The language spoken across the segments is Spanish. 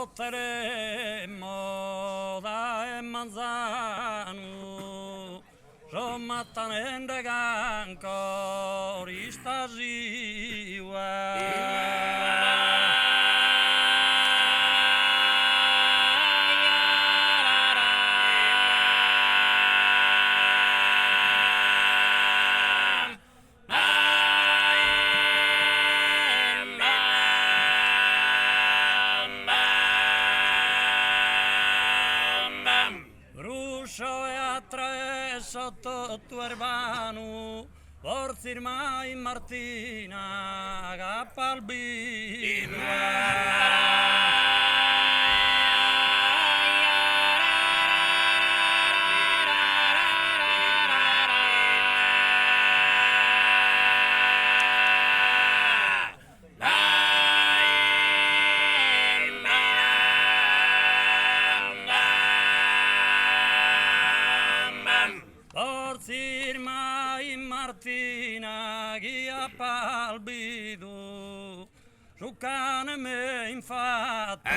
Voteremo da Manzano, Romatan de Ganco, Brucio e attraverso tutto Erbano, Forzir mai Martina, Forzir mai Martina, Ghia Palbido, su cane me infatti.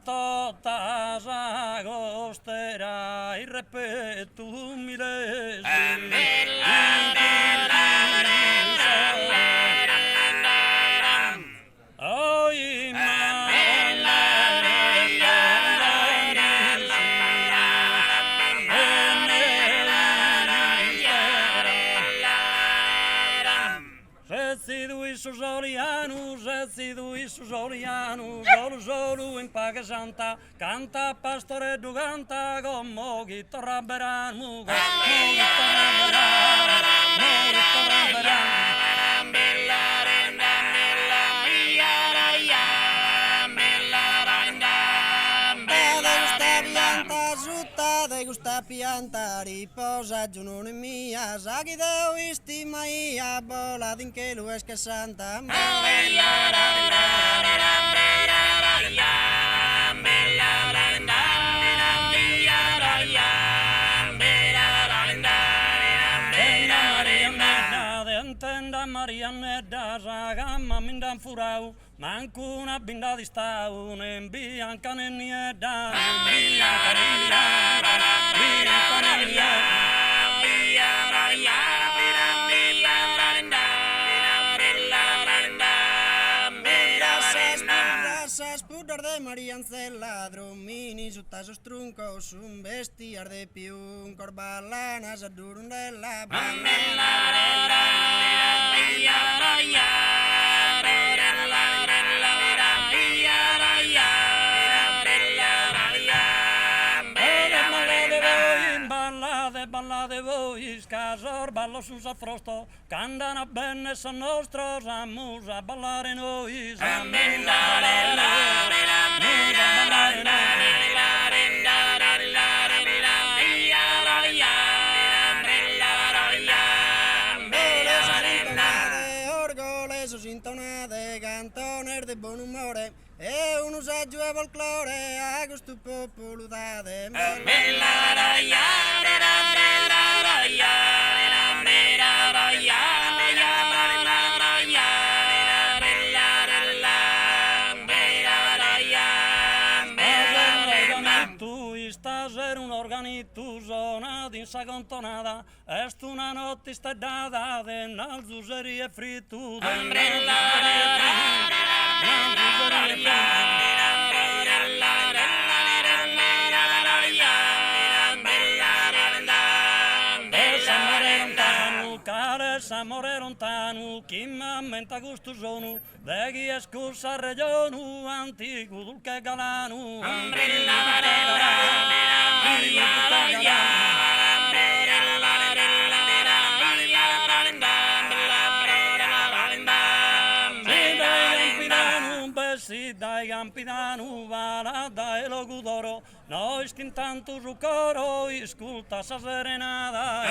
Tota Sagostera, il ripeto milese. Soriano, Zolo in Paga Santa, canta pastore Duganta, gommo chitarra berano, gusta pianta riposa giunone mia sagi deu isti maia bola din che lu es che santa Mariannetta sagamma mindan furau mancuna binda di stau nem bianca ne nieda Spudor de Mariancella, dromini su tasos truncos, un bestiar de piun, corbalanas a durundella, ballade voi, scasor, ballo sus a frosto, candana bene son nostros, amus a ballare noi, sintonade, cantoner de buon umore, e un usaggio e folklore, a gusto popoludade. Un organito zona d'insa contonada, est una notte stedada de nalzuserie fritu Amore lontano, chi m'ammenta gusto sono, de chi è scorsa regionu, antico dulce galano. Dai campidano, vala dai logudoro, noi stintanto su coro, ascolta sa serenata.